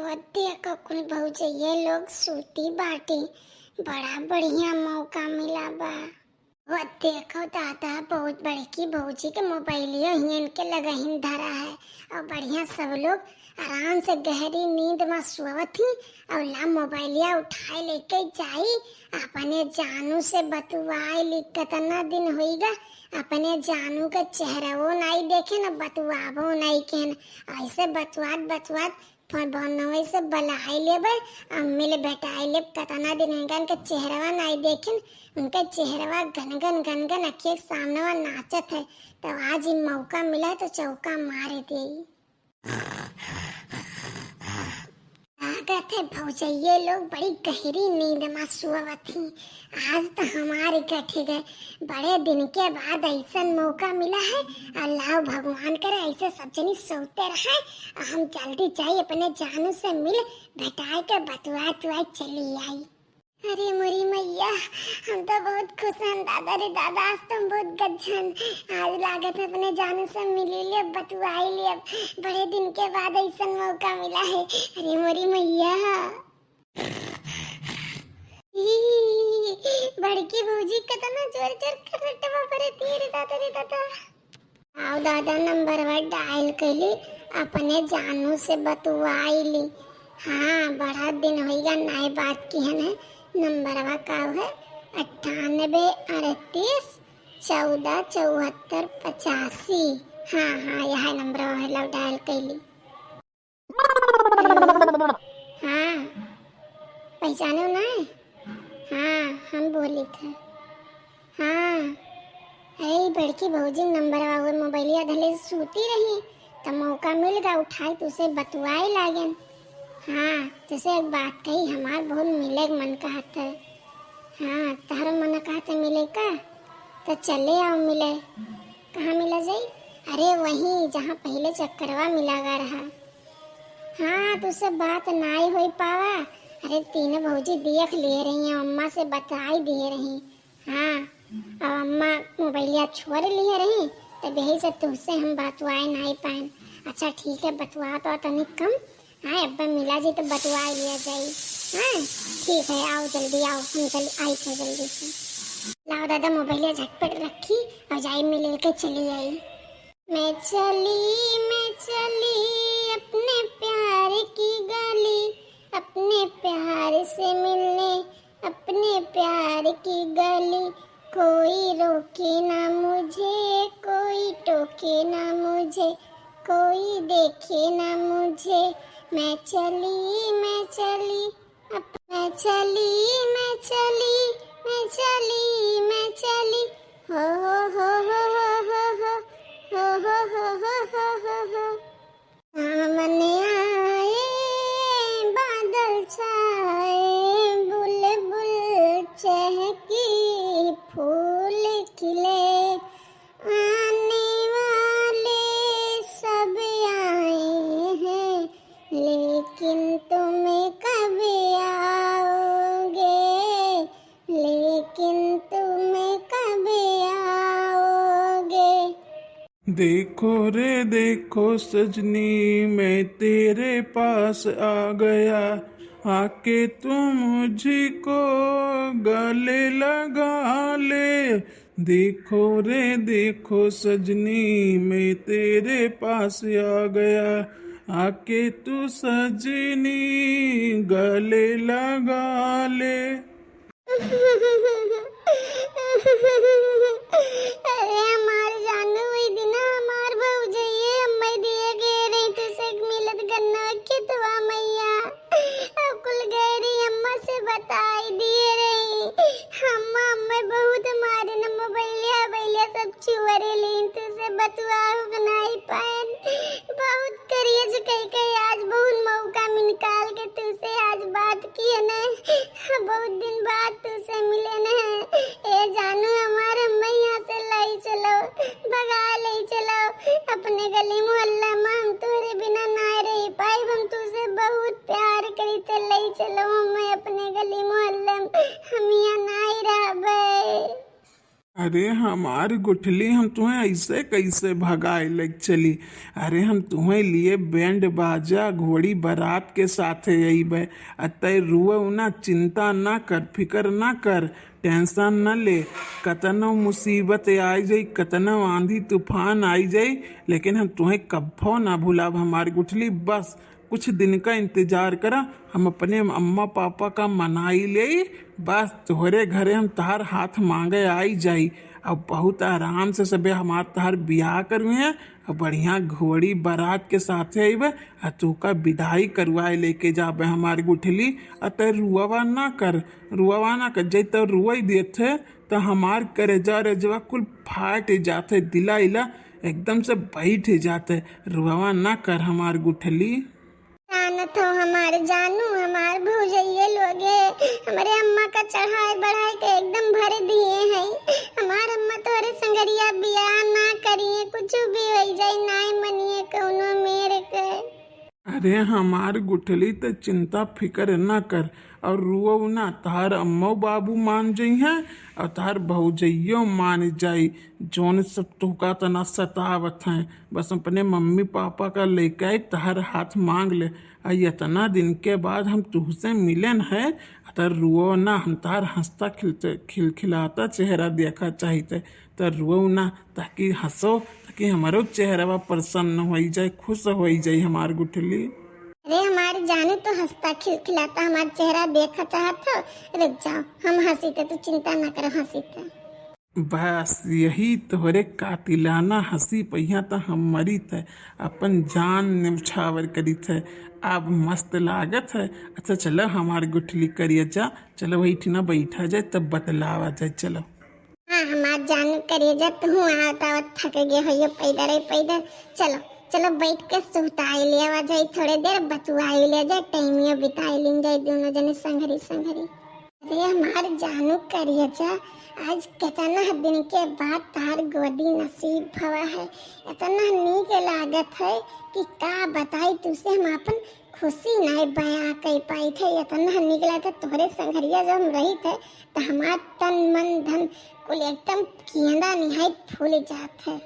देखो कुल भौजैया लोग सूती बाटी, बड़ा बढ़िया मौका मिला बा। वो देखो दादा, बहुत बड़की भौजी के मोबाइलियो ही इनके लगहिन धरा है और बढ़िया सब लोग आराम से गहरी नींद में सोवत ही और ला मोबाइलिया उठाए लेके जाई अपने जानू से बतुआई। कितना दिन होईगा अपने जानू का चेहरा वो नहीं देखे न बतुआबो नहीं के न ऐसे बतुआत बतुआत फोन बनवे से बलाई लेबे अम्मी ले बेटाई ले कतना दिन होगा इनके चेहरा नहीं देखे उनका चेहरा गनगन गनगन अखिए सामने नाचत है। तो आज ही मौका मिला तो चौका मारे दे। लागत है भौजैये लोग बड़ी गहरी नींद में सोवत थी। आज तो हमारे गठे गए बड़े दिन के बाद ऐसा मौका मिला है। अल्लाह भगवान करे ऐसे सब जनी सोते रहे। हम जल्दी जाए अपने जानू से मिल बेटाए के बतुआ तुआ चली आई। अरे मोरी मैया, हम तो बहुत खुश हैं दादा रे दादा, आज तुम बहुत गज्जन। आज लागत है अपने जानू से मिली ले बतुआई ले, बड़े दिन के बाद ऐसा मौका मिला है। अरे मोरी मैया, बड़की भौजी कितना जोर जोर कर रटवा परे तेरे दादा रे दादा। आओ दादा नंबर डायल कैली अपने जानू से बतुआई ली। हाँ बड़ा दिन होगा नई बात की है ना। नंबरवा का है 98 32 14 74 85। हाँ हाँ यह नंबर है लो डायल कैली। हाँ पहचानो ना। हाँ हम बोली थे। हाँ अरे बड़की भौजी नंबरवा हुए मोबाइलिया धले सूती रही तो मौका मिल गया उठाई तुसे बतुआई लागन। हाँ तुसे एक बात कही हमार बहुत मिले मन कहता है। हाँ तारो मन कहता मिले का तो चले आओ मिले। कहाँ मिला जाई? अरे वहीं जहाँ पहले चक्करवा मिला गा रहा। हाँ तुझसे बात नहीं हो पावा। अरे तीनों भौजी देख ले रही हैं, अम्मा से बताई दे रही। हाँ अब अम्मा मोबाइलिया छोड़ लिए रही तब यही से तुझसे हम बतवाए नहीं पाए। अच्छा ठीक है बतवा तो तनिक कम। हाँ अब्बा मिला जी तो बतवा लिया जाए। हाँ ठीक है आओ जल्दी आओ, हम जल्दी आई थे जल्दी से। लाओ दादा मोबाइल झटपट रखी और जाई मिल के चली आई। मैं चली अपने प्यार की गली, अपने प्यार से मिलने अपने प्यार की गली। कोई रोके ना मुझे, कोई टोके ना मुझे, कोई देखे ना मुझे। मैं चली मैं चली मैं चली मैं चली मैं चली मैं चली हो हो हो हो हो हो हो हो हो हो हो हो। सामने आए बादल छाए, बुलबुल चहकी फूल खिले। आने वाले सब आए हैं लेकिन तुम्हें कब आओगे, लेकिन तुम्हें कब आओगे। देखो रे देखो सजनी मैं तेरे पास आ गया, आके तुम मुझको गले लगा ले। देखो रे देखो सजनी मैं तेरे पास आ गया, आके तू सजनी गले लगा ले। अरे हमार जानू वही दिन हमार भौजैये अम्मा दिए गए रही तुसे मिलत गन्ना खेतवा मैया। अब कुल गए रही अम्मा से बताई दिए रही। अम्मा बहुत मारे न मोबाइलिया बैलिया सब चुवरे लीन तुसे बतुआ नहीं पाएन। बहुत करिए जो कही आज बहुत मौका निकाल के तुसे आज बात की है ना। बहुत दिन बाद तुसे मिले ना। ए जानू हमारे अम्मा यहाँ से लाई चलो, भगा ले चलो अपने गली मोहल्ला में। हम तुम्हारे बिना ना रह पाए, हम तुझसे बहुत प्यार करी तो लाई चलो हमें अपने गली मोहल्ले में। हम यहाँ ना ही रह। अरे हमारी गुठली, हम तुम्हें ऐसे कैसे भगाए लग चली। अरे हम तुम्हें लिए बैंड बाजा घोड़ी बारात के साथ अइबे। अतः रुआ ना, चिंता ना कर, फिकर ना कर, टेंशन न ले। कतनो मुसीबत आई जाई, कतनो आंधी तूफान आई जाई, लेकिन हम तुम्हें कब्बो ना भुलाब हमारी गुठली। बस कुछ दिन का इंतजार करा, हम अपने अम्मा पापा का मनाई ले, बस तोहरे घरे हम तहार हाथ मांगे आई जाई। अब बहुत आराम से सबे हमार तहार बियाह करुए और बढ़िया घोड़ी बारात के साथे अइबे और तू का विदाई करवाए लेके जाबे हमारी गुठली। अतः रुआवा ना कर, रुआवा ना कर, जै तो रुआई देथे तो हमार करेजा रेजवा कुल फाट जाते, दिला इला एकदम से बैठ जाते। रुआवा ना कर हमार गुठली। जानत हो हमारे जानू, हमारे भौजैये लोग है, हमारे अम्मा का चढ़ाई बढ़ाई के एकदम भर दिए हैं। हमार अम्मा तो अरे संगरिया बियाह ना करिए, कुछ भी हो जाए ना मनिए कौनो मेरे के। अरे हमार गुठली तो चिंता फिकर ना कर और रुओ ना, तार अम्मो बाबू मान जाई हैं और तार भौजैयो मान जाई। जोन सब तुका तना सतावत हैं, बस अपने मम्मी पापा का लेके आई, तार हाथ मांग ले। इतना दिन के बाद हम तुझसे मिलन है, तर रुओ ना, हम तार हंसता खिलखिलाता चेहरा देखा चाहिए। तो रुओ ना, ताकि हंसो, ताकि हमारो चेहरा प्रसन्न हो जाए, खुश हो जाए हमार गुठली। अरे हमारे जानू तो हंसता खिलखिलाता हमारा चेहरा देखा चाहत हो। रुक जाओ, हम हंसी थे, तो चिंता ना करो, हंसी थे। बस यही तोहरे कातिलाना हंसी पहिया तो हम मरी थे, अपन जान न्यौछावर करी थे। अब मस्त लागत है। अच्छा चलो हमारी गुठली करिए जा, चलो वही ना बैठा जाए तब बतलावा जाए। चलो हाँ हमार जानू करिए जा, तू आता थक गए हो पैदल। चलो चलो बैठ के सुताई ले जाए, थोड़े देर बतुआई ले जाए, टाइमिया बिताई ले जाए दोनों जने संघरी। अरे हमार जानू करिए जा, आज कितना दिन के बाद तार गोदी नसीब भवा है। इतना नीक लागत है कि का बताई तुझसे, हम अपन खुशी नहीं बयां कर पाई थे। इतना नीक लागत तोहरे संघरिया जब हम रही थे तो हमार तन मन धन कुल एकदम केंदा निहाय फूल जात है।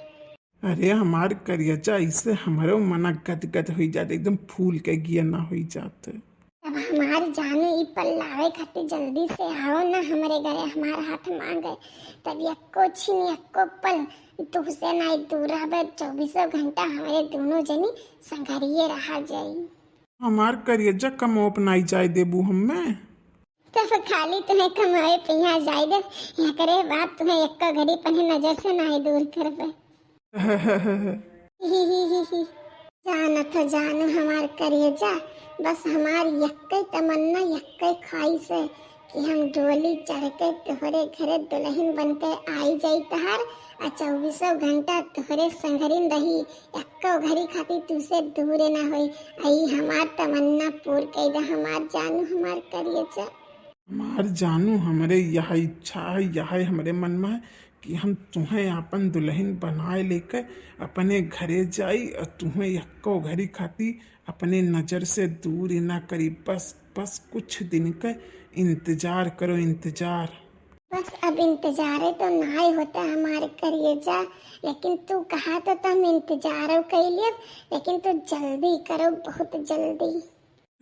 अरे हमार करियचा इससे हमारो मना गदगद हो जाते, एकदम फूल के गिया ना हो जाते। अब हमारे जानू ई पल लावे खातिर जल्दी से आओ ना हमारे घरे, हमारे हाथ मांगे तब यक्को छीन यक्को पल तुझसे नहीं दूर रहे, 24 घंटा हमारे दोनों जनी संघरिये रहा जाई। हमार करियचा कमो अपनाई जाए देबू हमें, तब खाली तुम्हें कमाए पिया जाए दे, यहाँ करे बात तुम्हें यक्को घड़ी पन्हे नजर से नहीं दूर करबे। जानू हमार करिए जा, बस हमारी यक्के तमन्ना यक्के ख्वाहिश है कि हम डोली चढ़ के तोहरे घरे दुल्हन बन के आई जाई तहार, और 24 घंटा तोहरे संघरिन रही, यक्को घड़ी खातिर तुझसे दूर ना होई। आई हमार तमन्ना पूर कर दे हमार जानू, हमार करिए जा। हमार जानू हमरे यह इच्छा है, यह हमारे मन में है कि हम तुम्हें अपन दुल्हन बनाए लेकर अपने घरे जाई और तुम्हें यक्को घड़ी खाती अपने नज़र से दूर ना करी। बस कुछ दिन का इंतजार करो, इंतजार। बस अब इंतजार तो ना ही होता हमारे करिए जा, लेकिन तू कहा तो हम इंतजार कर लिए, लेकिन तू जल्दी करो, बहुत जल्दी।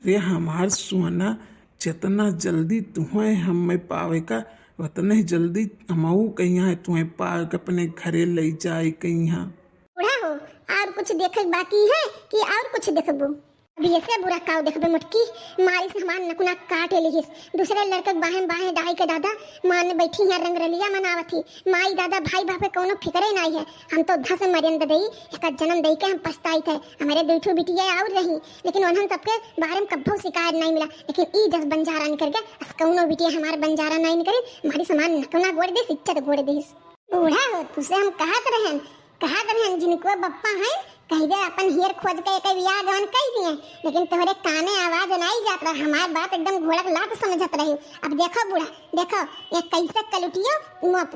रे हमार सोना, जितना जल्दी तुम्हें हमें पावे का उतना ही जल्दी हमऊ कहीं है तुम्हें पार्क अपने घरे ले जाए कहीं। बुढ़ा हो और कुछ देख बाकी है कि और कुछ देखबो? अभी ऐसे बुरा काव देखबे मुटकी मारी से हमार नकुना काट लिहिस। दूसरे लड़का बाहें डाई के दादा मान बैठी है, रंग रलिया मनावत ही। माई दादा भाई बाप के कोनो फिक्रे नहीं है। हम तो धस मरियन दई एक जन्म दई के हम पछताई थे। हमारे दूठो बिटिया और रही, लेकिन उन्हन सबके बारे में कब्बो शिकायत नहीं मिला। लेकिन ई जस बंजारा निकल के कौनो बिटिया हमार बंजारा नहीं निकले, हमारी समान नकुना गोड़ दे इज्जत गोड़ दे। बूढ़ा हो तुझसे हम कहत रहन जिनको बप्पा है कही दे अपन हियर खोज के एक बियाह गवन कह दिए, लेकिन तोहरे काने आवाज नहीं जात रहा, हमार बात एकदम घोड़क लात समझत रही। अब देखो बूढ़ा, देखो ये कैसे कलुटियो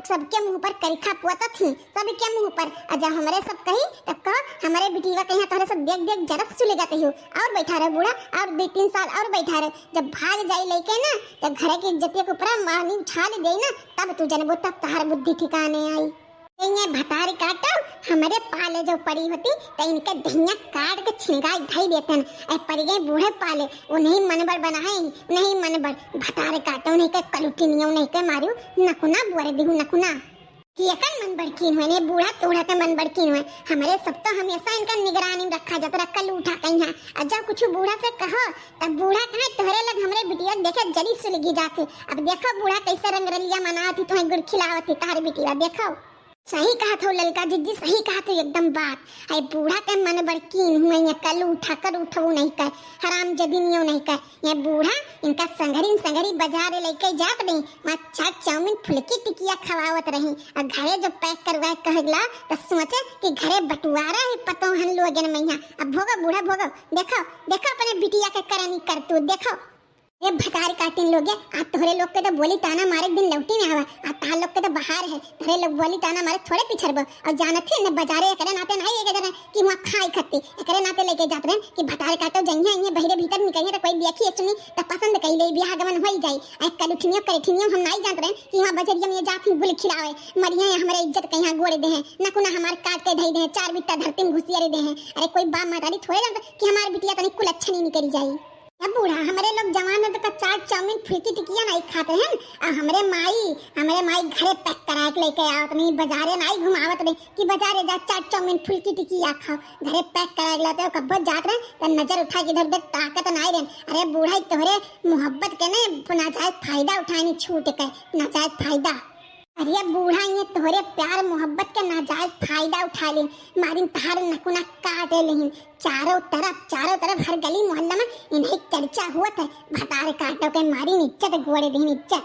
सबके मुंह पर करिखा पोता थी, सबके मुंह पर। और जब हमारे सब कही तब कहो हमारे बिटिया कहीं तोहरे सब देख देख जरस चले जाते हो। और बैठा रहे बूढ़ा, और 2-3 साल और बैठा रहे। जब भाग जाई लेके ना तो घर की इज्जत के ऊपर मानी उछाल दे ना, तब तू जनबो, तब तहार बुद्धि ठिकाने आई। ये भतारी काटो हमारे पाले जो पड़ी होती तो इनके दहिया काट के छिंगाई ढाई देते हैं। ऐ पड़ी गए बूढ़े पाले, वो नहीं मनबर बनाए, नहीं मनबर भतारे काटो, नहीं के कलुटी नहीं, नहीं के मारियो नकुना बुआरे दिहु नकुना कि एकन मन बड़कीन हुए ने बूढ़ा तोड़ा के मन बड़कीन हुए। हमारे सब तो हमेशा इनका निगरानी रखा जाता, रखा उठा कहीं है। और जब कुछ बूढ़ा से कहो तब बूढ़ा कहे तोहरे लग हमरे बिटिया देखे जली सुलगी जाती। अब देखो बूढ़ा कैसे रंगरलिया मनाती, तुम्हें गुड़ खिलावती तारी बिटिया। देखो सही कहा था ललका जिज्जी, सही कहा था एकदम बात। आई बूढ़ा के मन बड़कीन हुए, ये कल उठा कर उठो नहीं कर, हराम जदीनियों नहीं कर। ये बूढ़ा इनका संघरी बाजार लेके जात नहीं, वहाँ चाट चाउमीन फुलकी टिकिया खवावत रही। और घरे जो पैक करवा कहला तो सोचे कि घरे बटुआरा ही पतो हन लोगन मैया। अब भोगो बूढ़ा भोगो, देखो देखो अपने बिटिया के करनी करतू। देखो ये भतार काटिन लोग आज तोहरे लोग के तो बोली ताना मारे दिन लौटी में आवा, आज तार लोग के तो बाहर है, तोहरे लोग बोली ताना मारे थोड़े पिछड़ब। और जानत थे न बाजारे एकरे नाते नहीं एक जने कि वहां खाई खत्ती एकरे नाते लेके जात रहे कि भतार काटो जइया इने बहिरे भीतर निकलिए तो कोई देखी सुनी तो पसंद कई ले बियाह गमन होई जाई। ऐ कलुठनियो करेठनियो हम नहीं जानत रहे कि वहां बजरिया में जाती गुल खिलावे मरिया हमरे इज्जत कहीं गोड़ दे हैं न कुना हमार काट के धई दे, 4 बिट्टा धरती में घुसिया दे हैं। अरे कोई बाप मातारी थोड़े जानत कि हमार बिटिया तनी कुल अच्छा नहीं निकली जाई। अब बूढ़ा हमारे लोग जवान तो चाट चाउमीन फुल्की टिकिया नहीं खाते हैं। और हमारे माई घरे पैक करा के लेके आवत नहीं, बाजारे नहीं घुमावत नहीं कि बाजारे जा चाट चाउमीन फुल्की टिकिया खाओ, घरे पैक करा के लाते हो। कब्बो जात रहे तो नजर उठा के इधर उधर ताकत नहीं रहे। अरे बूढ़ा तोहरे मोहब्बत के ने नाजायज फायदा उठानी छूट के नाजायज फायदा। अरे बूढ़ा ये तोहरे प्यार मोहब्बत के नाजायज फायदा उठा ले, मारिन तहार नकुना काटे लेहिन। चारों तरफ हर गली मोहल्ला में इन्हें चर्चा हुआ था, भतार काटो के मारिन इज्जत गोड़े देहिन इज्जत।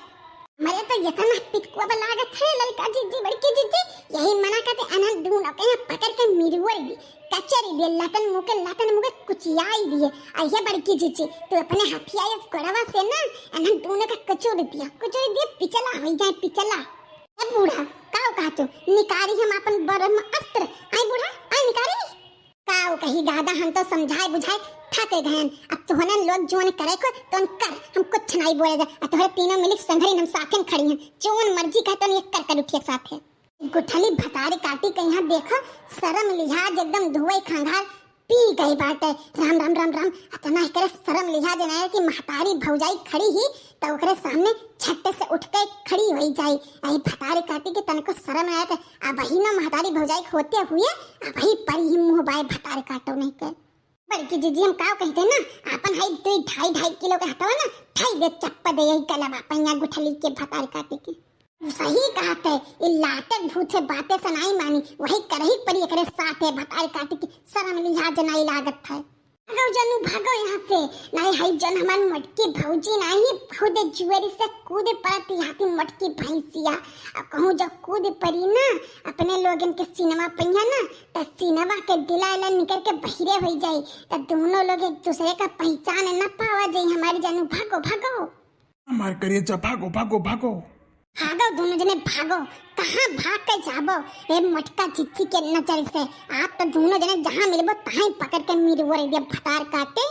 मरे तो इतना पिटकुआ लागत है ललका जिज्जी बड़की जिज्जी, यही मना करते अनंत दूनो के पकड़ के मिरवर दी कचरी दिए लतन मुके कुचियाई दिए। आइए बड़की जिज्जी तू अपने हथियार कोड़वा से ना अनंत दूनो का कचोड़ दिए पिचला हो जाए पिचला। अब बूढ़ा काऊ कहतो निकारी हम अपन ब्रह्म अस्त्र, आई बूढ़ा आई निकारी काऊ कही दादा हम तो समझाए बुझाए थके गए। अब तोहने लोग जोन करे को तो कर, हम कुछ नहीं बोले जा। तोहरे तीनों मिलिक संघरी हम साथ खड़ी हैं, जोन मर्जी कहे तो ये कर उठिए साथ है। गुठली भतारी काटी के यहाँ देखो शर्म लिहाज एकदम धुआई खंगार पी गई बाटे। राम राम राम राम इतना करे शर्म लिहाज नहीं कि महतारी भौजाई खड़ी ही तो ओकरे सामने छट्टे से उठ के खड़ी हो जाई। आई भतारी काटी के तनको शर्म आया था। अब ही ना महतारी भौजाई होते हुए अब ही पर ही मुंह बाय भतारी काटो नहीं कर। बड़की जीजी हम काव कहते ना अपन हाई 2.5 किलो के हटवा ना ठाई दे चप्पा दे यही कला बापैया गुठली के भतारी काटे के। सही कहा थे इलाटे भूत से बातें सुनाई मानी वही करही पड़ी एकरे साथ है भतारी काटे की शर्म लिहाज नहीं लागत था। भागो जनू भागो यहाँ से नहीं हाई जन हमार मटकी भौजी नहीं खुद जुएरी से कूद पड़ती हाथी मटकी भैंसिया। अब कहूँ जब कूद पड़ी ना अपने लोगन के सिनेमा पहिया ना तो सिनेमा के दिला निकल के बहिरे हो जाये तो दोनों लोग एक दूसरे का पहचान न पावा जाये। हमारी जनू भागो भागो हमार करिए जा भागो भागो भागो भागो दोनों जने भागो। कहाँ भाग के जाबो ए मटका चिट्ठी के नजर से आप तो दोनों जने जहाँ मिलबो तहाँ पकड़ के मिरवर भतार काटे।